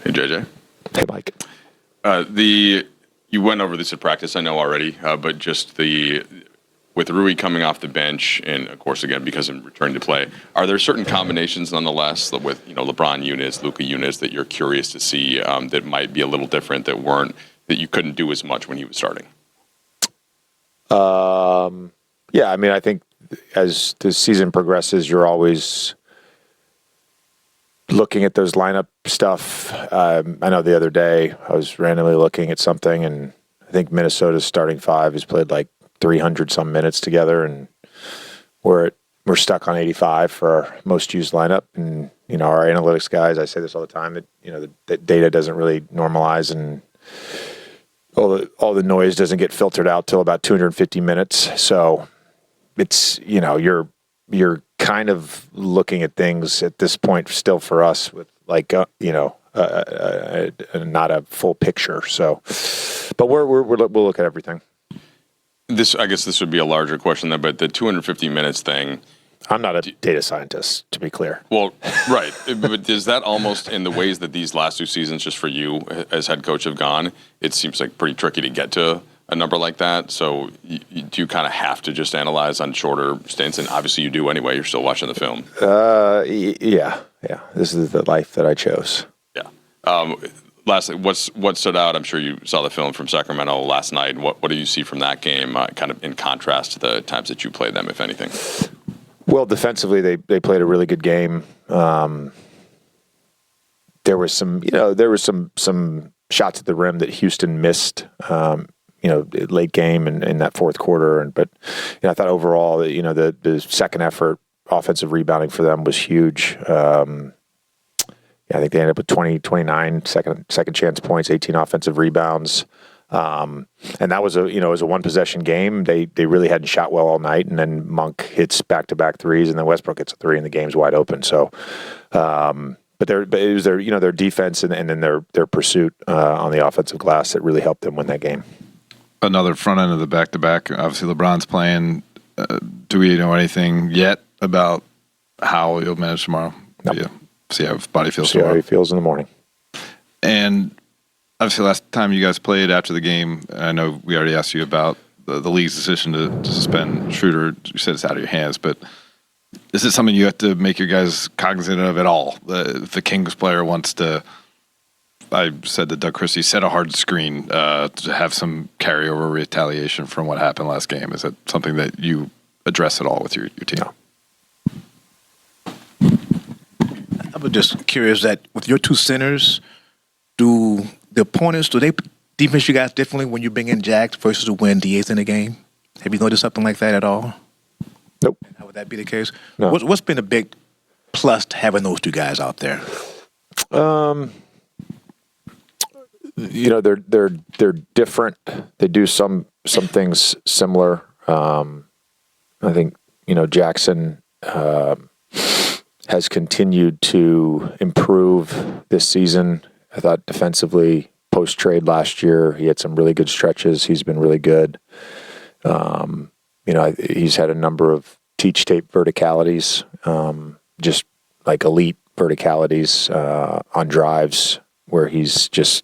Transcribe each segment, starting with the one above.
Hey, JJ. Hey, Mike. You went over this at practice, I know already, but just with Rui coming off the bench, and of course, again, because of returning to play, are there certain combinations nonetheless with LeBron units, Luka units that you're curious to see that might be a little different that you couldn't do as much when he was starting? Yeah, I mean, I think as the season progresses, you're always looking at those lineup stuff. I know the other day I was randomly looking at something, and I think Minnesota's starting five has played like 300 some minutes together, and we're stuck on 85 for our most used lineup. And our analytics guys, I say this all the time, that the data doesn't really normalize, and all the noise doesn't get filtered out till about 250 minutes. So it's you're kind of looking at things at this point still for us with like not a full picture. So, but we'll look at everything. I guess this would be a larger question then, but the 250 minutes thing. I'm not a data scientist, to be clear. Well, right. But is that almost in the ways that these last two seasons, just for you as head coach, have gone, it seems like pretty tricky to get to a number like that. So do you kind of have to just analyze on shorter stints? And obviously you do anyway. You're still watching the film. Yeah. This is the life that I chose. Yeah. Lastly, what stood out? I'm sure you saw the film from Sacramento last night. What do you see from that game kind of in contrast to the times that you played them, if anything? Well, defensively, they played a really good game. There was some shots at the rim that Houston missed, late game and in that fourth quarter. But I thought overall, the second effort offensive rebounding for them was huge. I think they ended up with 29 second chance points, 18 offensive rebounds. And that was it was a one possession game. They really hadn't shot well all night, and then Monk hits back-to-back threes, and then Westbrook hits a three, and the game's wide open. So, but it was their defense and then their pursuit on the offensive glass that really helped them win that game. Another front end of the back-to-back. Obviously, LeBron's playing. Do we know anything yet about how he'll manage tomorrow? No. Yeah. See how his body feels. See how he feels in the morning. And obviously, last time you guys played after the game, I know we already asked you about the league's decision to suspend Schroeder. You said it's out of your hands, but is it something you have to make your guys cognizant of at all? If the Kings player wants to, I said that Doug Christie set a hard screen to have some carryover retaliation from what happened last game. Is that something that you address at all with your team? No. I was just curious that with your two centers, do the opponents, do they defense you guys differently when you bring in Jack versus when DA's in the game? Have you noticed something like that at all? Nope. How would that be the case? No. What's been a big plus to having those two guys out there? They're different. They do some things similar. I think Jackson has continued to improve this season. I thought defensively, post-trade last year, he had some really good stretches. He's been really good. He's had a number of teach tape verticalities, just like elite verticalities on drives where he's just,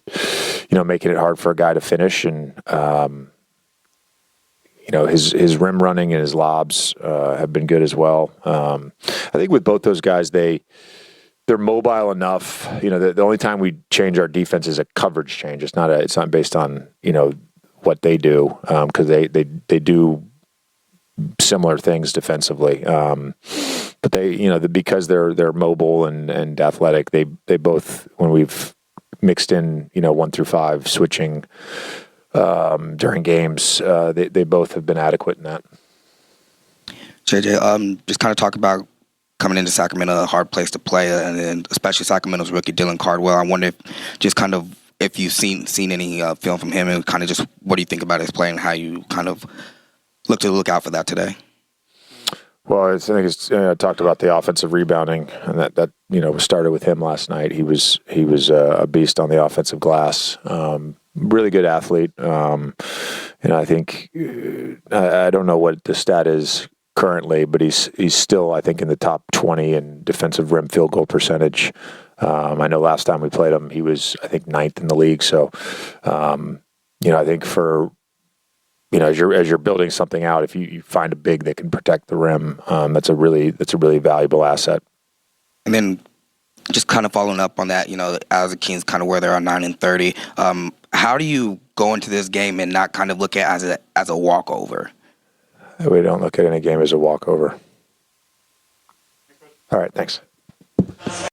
making it hard for a guy to finish. And, his rim running and his lobs have been good as well. I think with both those guys, they're mobile enough. The only time we change our defense is a coverage change. It's not based on what they do because they do similar things defensively. But they because they're mobile and athletic, they both, when we've mixed in 1 through 5 switching during games, they both have been adequate in that. JJ, just kind of talk about coming into Sacramento, a hard place to play, and then especially Sacramento's rookie Dylan Cardwell. I wonder if you've seen any film from him, and kind of just what do you think about his play and how you kind of look out for that today? Well, I think I talked about the offensive rebounding, and that started with him last night. He was a beast on the offensive glass. Really good athlete, and I think I don't know what the stat is currently, but he's still, I think, in the top 20 in defensive rim field goal percentage. I know last time we played him, he was, I think, 9th in the league. So, I think as you're building something out, if you find a big that can protect the rim, that's a really valuable asset. And then just kind of following up on that, as the Kings kind of where they're on 9-30, how do you go into this game and not kind of look at it as a walkover? We don't look at any game as a walkover. All right, thanks.